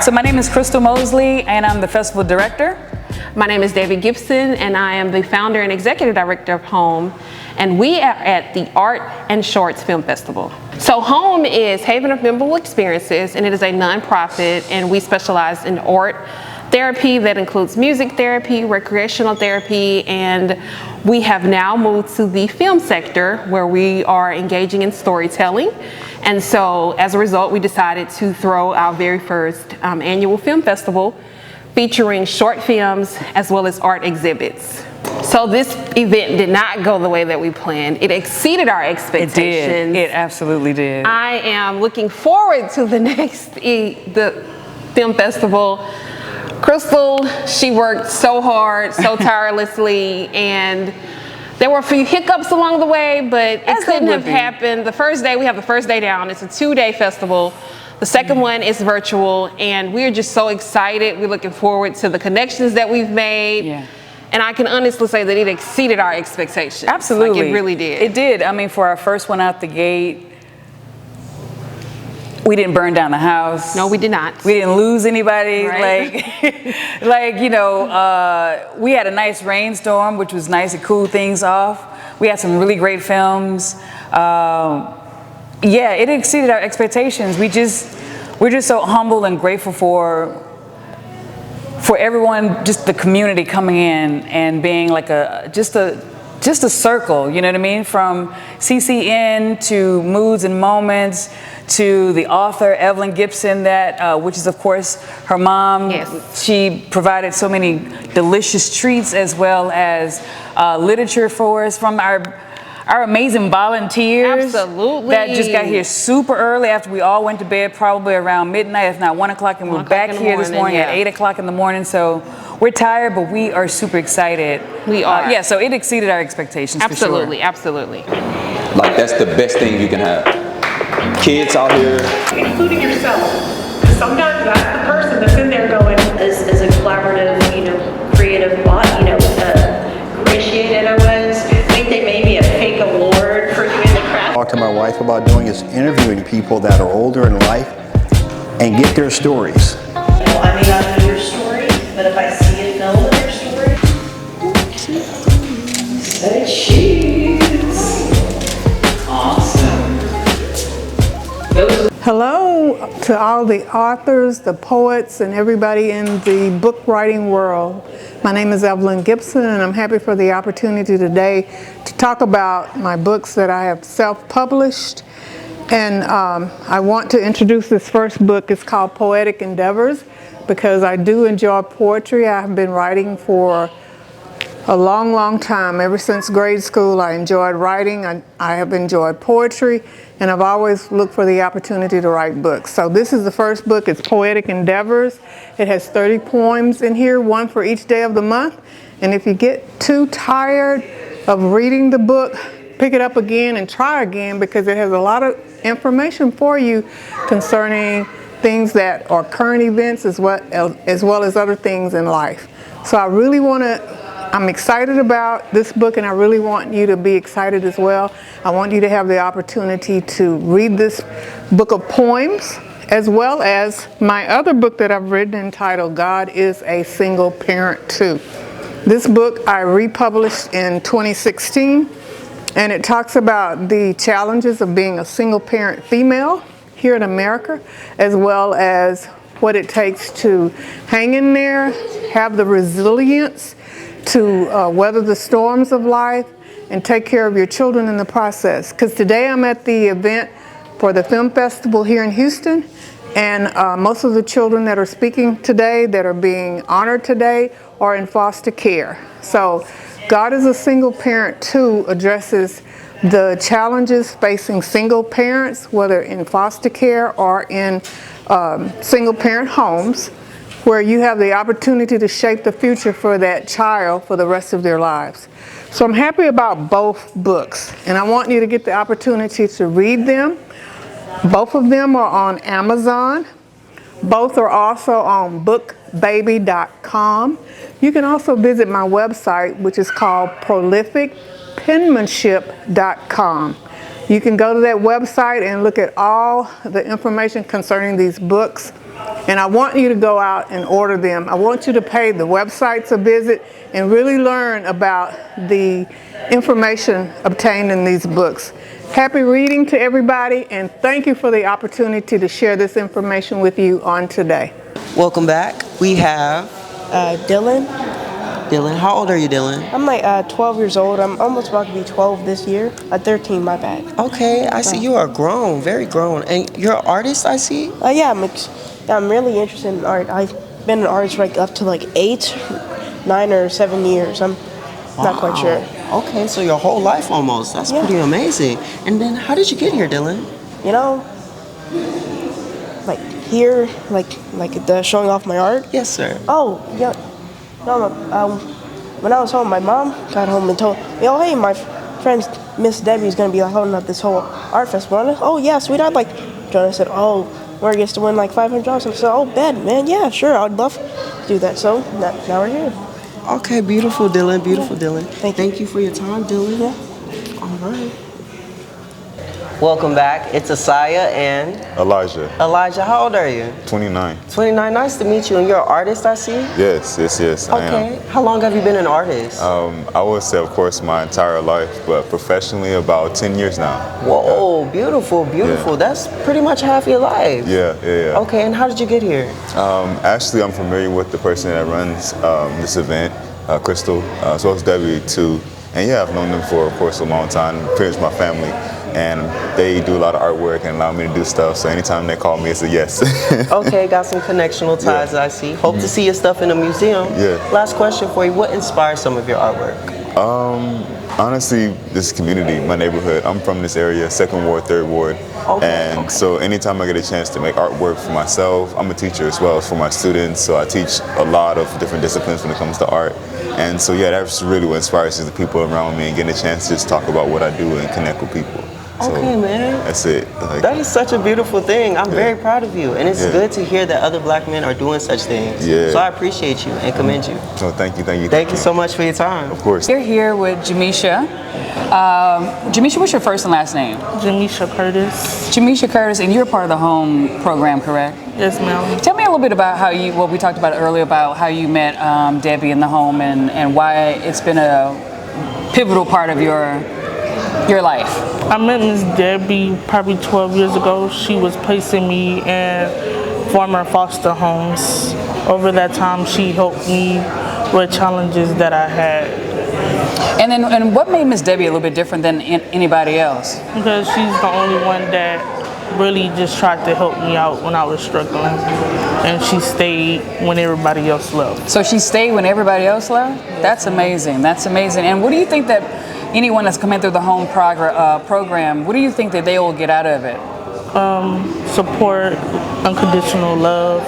So my name is Crystal Mosley, and I'm the festival director. My name is David Gibson, and I am the founder and executive director of HOME, and we are at the Art and Shorts Film Festival. So HOME is Haven of Memorable Experiences, and it is a nonprofit, and we specialize in art therapy that includes music therapy, recreational therapy, and we have now moved to the film sector where we are engaging in storytelling. And so as a result, we decided to throw our very first annual film festival featuring short films as well as art exhibits. So this event did not go the way that we planned. It exceeded our expectations. It did. It absolutely did. I am looking forward to the next the film festival. Crystal, she worked so hard, so tirelessly, and there were a few hiccups along the way, but it couldn't have happened. The first day, we have the first day down. It's a 2-day festival. The second one is virtual, and we're just so excited. We're looking forward to the connections that we've made. Yeah. And I can honestly say that it exceeded our expectations. Absolutely. Like, it really did. It did. I mean, for our first one out the gate, we didn't burn down the house. No, we did not. We didn't lose anybody. Right. We had a nice rainstorm, which was nice to cool things off. We had some really great films. Yeah, it exceeded our expectations. We're just so humble and grateful for everyone, just the community coming in and being like just a circle, you know what I mean? From CCN to Moods and Moments to the author, Evelyn Gibson, which is of course her mom. Yes. She provided so many delicious treats as well as literature for us from our amazing volunteers. Absolutely. That just got here super early after we all went to bed, probably around midnight, if not 1 o'clock, and we're back here this morning at 8 o'clock in the morning. So we're tired, but we are super excited. We are. Yeah, so it exceeded our expectations. Absolutely, for sure. absolutely. Like, that's the best thing you can have. Kids out here. Including yourself. Sometimes that's the person that's in there going, as a collaborative, creative body, appreciated I was. I think they made me a fake award for doing the craft. Talk to my wife about doing is interviewing people that are older in life and get their stories. I may not know your story, but if I see a film of their story, say cheese. Awesome. Hello to all the authors, the poets, and everybody in the book writing world. My name is Evelyn Gibson, and I'm happy for the opportunity today to talk about my books that I have self-published. And I want to introduce this first book. It's called Poetic Endeavors, because I do enjoy poetry. I have been writing for a long, long time. Ever since grade school, I enjoyed writing. I have enjoyed poetry, and I've always looked for the opportunity to write books. So this is the first book. It's Poetic Endeavors. It has 30 poems in here, one for each day of the month. And if you get too tired of reading the book, pick it up again and try again, because it has a lot of information for you concerning things that are current events as well as other things in life. So I'm excited about this book, and I really want you to be excited as well. I want you to have the opportunity to read this book of poems, as well as my other book that I've written entitled God is a Single Parent Too. This book I republished in 2016, and it talks about the challenges of being a single parent female here in America, as well as what it takes to hang in there, have the resilience to weather the storms of life, and take care of your children in the process. Because today I'm at the event for the film festival here in Houston, and most of the children that are speaking today, that are being honored today, are in foster care. So God is a Single Parent Too addresses the challenges facing single parents, whether in foster care or in single parent homes, where you have the opportunity to shape the future for that child for the rest of their lives. So I'm happy about both books, and I want you to get the opportunity to read them. Both of them are on Amazon. Both are also on bookbaby.com. You can also visit my website, which is called prolificpenmanship.com. You can go to that website and look at all the information concerning these books. And I want you to go out and order them. I want you to pay the websites a visit and really learn about the information obtained in these books. Happy reading to everybody, and thank you for the opportunity to share this information with you on today. Welcome back. We have Dylan. Dylan. How old are you, Dylan? I'm like 12 years old. I'm almost about to be 12 this year. 13, my bad. Okay, I see you are grown, very grown. And you're an artist, I see? Yeah, I'm really interested in art. I've been an artist like up to like 8, 9, or 7 years. I'm not quite sure. Okay, so your whole life almost. That's pretty amazing. And then how did you get here, Dylan? You know, like here, like the showing off my art. Yes, sir. Oh, yeah. No, when I was home, my mom got home and told me, "Oh, hey, my friend Miss Debbie's gonna be holding up this whole art festival." And oh, yeah, sweet. I'd like. Jonah said, "Oh, where gets to win like $500." I said, "Oh, bet, man. Yeah, sure. I'd love to do that." So now we're here. Okay, beautiful, Dylan. Beautiful, Dylan. Thank you for your time, Dylan. Yeah. All right. Welcome back. It's Asaya and Elijah. Elijah. How old are you? 29. 29. Nice to meet you. And you're an artist, I see? Yes, I am. Okay. How long have you been an artist? I would say, of course, my entire life, but professionally about 10 years now. Whoa, beautiful, beautiful. Yeah. That's pretty much half your life. Yeah. Okay, and how did you get here? Actually, I'm familiar with the person that runs this event, Crystal, as well as Debbie too. And yeah, I've known them for, of course, a long time, pretty much my family. And they do a lot of artwork and allow me to do stuff. So anytime they call me, it's a yes. Okay, got some connectional ties, I see. Hope to see your stuff in the museum. Yeah. Last question for you. What inspires some of your artwork? Honestly, this community, my neighborhood. I'm from this area, 2nd Ward, 3rd Ward. So anytime I get a chance to make artwork for myself, I'm a teacher as well as for my students. So I teach a lot of different disciplines when it comes to art. And so yeah, that's really what inspires the people around me and getting a chance to just talk about what I do and connect with people. So okay, man. That's it. That is such a beautiful thing. I'm very proud of you. And it's good to hear that other black men are doing such things. Yeah. So I appreciate you and commend you. So thank you. Thank you so much for your time. Of course. We're here with Jamisha. Jamisha, what's your first and last name? Jamisha Curtis. Jamisha Curtis, and you're part of the home program, correct? Yes, ma'am. Tell me a little bit about what we talked about earlier about how you met Debbie in the home and why it's been a pivotal part of your life. I met Miss Debbie probably 12 years ago. She was placing me in former foster homes. Over that time, she helped me with challenges that I had. And what made Miss Debbie a little bit different than anybody else? Because she's the only one that really just tried to help me out when I was struggling. And she stayed when everybody else left. So she stayed when everybody else left? That's amazing. That's amazing. And what do you think that anyone that's coming through the home program, what do you think that they will get out of it? Support, unconditional love.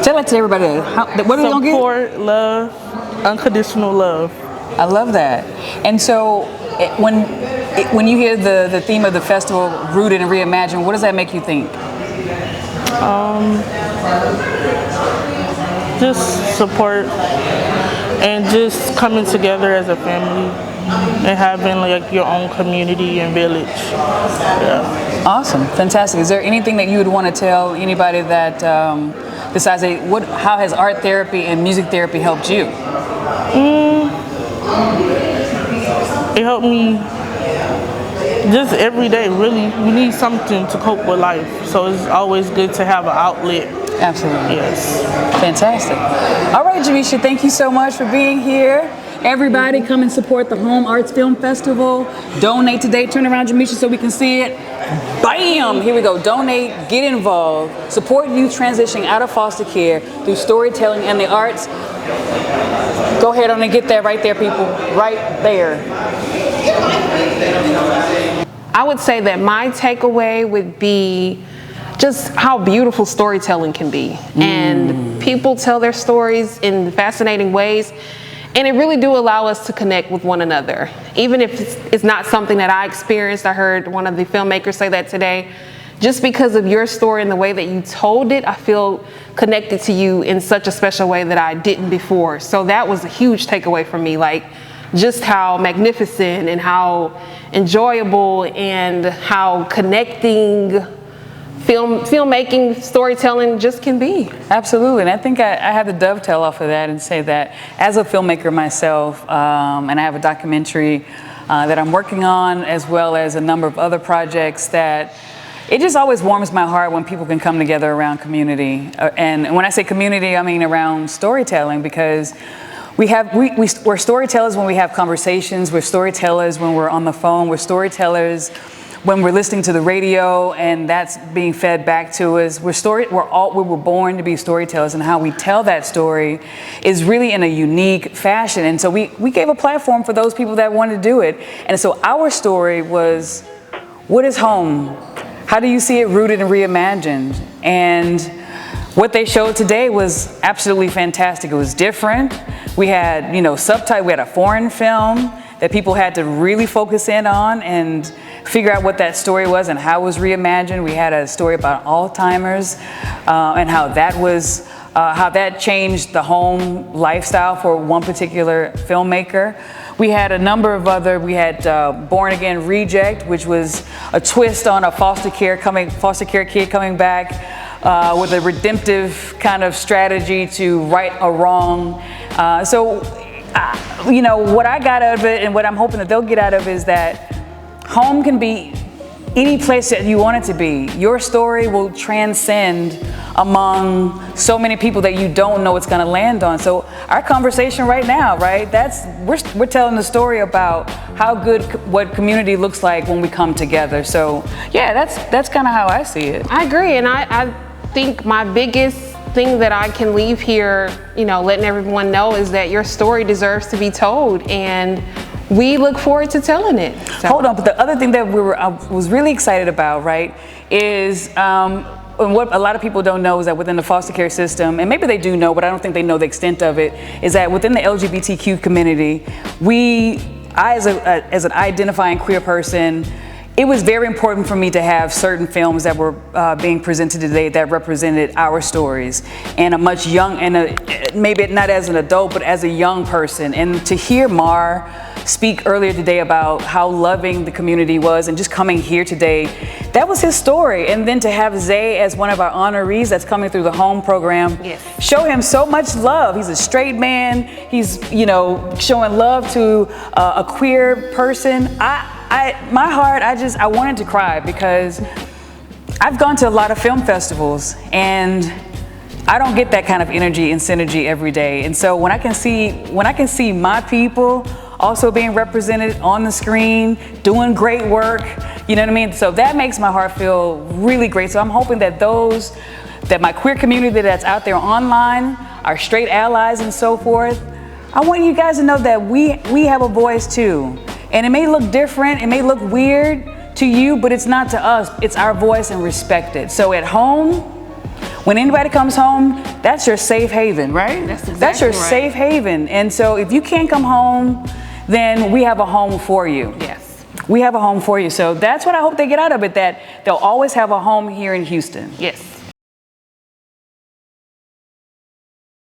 Tell it to everybody. What are they going to get? Support, love, unconditional love. I love that. And so when you hear the theme of the festival, Rooted and Reimagined, what does that make you think? Just support and just coming together as a family and having like your own community and village. Yeah. Awesome, fantastic. Is there anything that you would want to tell anybody that besides how has art therapy and music therapy helped you? It helped me just every day, really. We need something to cope with life, so it's always good to have an outlet. Absolutely. Yes. Fantastic. All right, Jamisha, thank you so much for being here. Everybody come and support the Home Arts Film Festival. Donate today. Turn around, Jamisha, so we can see it. Bam! Here we go. Donate, get involved, support youth transitioning out of foster care through storytelling and the arts. Go ahead on and get that right there, people. Right there. I would say that my takeaway would be just how beautiful storytelling can be. And people tell their stories in fascinating ways, and it really do allow us to connect with one another. Even if it's not something that I experienced, I heard one of the filmmakers say that today, just because of your story and the way that you told it, I feel connected to you in such a special way that I didn't before. So that was a huge takeaway for me, like just how magnificent and how enjoyable and how connecting filmmaking, storytelling just can be. Absolutely, and I think I have to dovetail off of that and say that as a filmmaker myself, and I have a documentary that I'm working on, as well as a number of other projects, that it just always warms my heart when people can come together around community. And when I say community, I mean around storytelling, because we're storytellers when we have conversations, we're storytellers when we're on the phone, we're storytellers when we're listening to the radio and that's being fed back to us. We were born to be storytellers, and how we tell that story is really in a unique fashion. And so we gave a platform for those people that wanted to do it. And so our story was, what is home? How do you see it rooted and reimagined? And what they showed today was absolutely fantastic. It was different. We had, subtitles. We had a foreign film that people had to really focus in on and figure out what that story was and how it was reimagined. We had a story about Alzheimer's and how that changed the home lifestyle for one particular filmmaker. We had a number of we had Born Again Reject, which was a twist on a foster care kid coming back with a redemptive kind of strategy to right a wrong. What I got out of it, and what I'm hoping that they'll get out of it, is that home can be any place that you want it to be. Your story will transcend among so many people that you don't know it's going to land on. So our conversation right now, right? We're telling the story about what community looks like when we come together. So yeah, that's kind of how I see it. I agree, and I think my biggest thing that I can leave here, letting everyone know, is that your story deserves to be told, and we look forward to telling it. So. Hold on, but the other thing that I was really excited about, right, is and what a lot of people don't know is that within the foster care system, and maybe they do know, but I don't think they know the extent of it, is that within the LGBTQ community, I as an identifying queer person, it was very important for me to have certain films that were being presented today that represented our stories, and maybe not as an adult, but as a young person. And to hear Mar speak earlier today about how loving the community was, and just coming here today, that was his story. And then to have Zay as one of our honorees that's coming through the home program, show him so much love. He's a straight man. He's showing love to a queer person. My heart, I wanted to cry, because I've gone to a lot of film festivals and I don't get that kind of energy and synergy every day. And so when I can see my people also being represented on the screen, doing great work, you know what I mean? So that makes my heart feel really great. So I'm hoping that that my queer community that's out there online, our straight allies and so forth, I want you guys to know that we have a voice too. And it may look different, it may look weird to you, but it's not to us. It's our voice, and respect it. So at home, when anybody comes home, that's your safe haven, right? That's your safe haven. And so if you can't come home, then we have a home for you. Yes. We have a home for you. So that's what I hope they get out of it, that they'll always have a home here in Houston. Yes.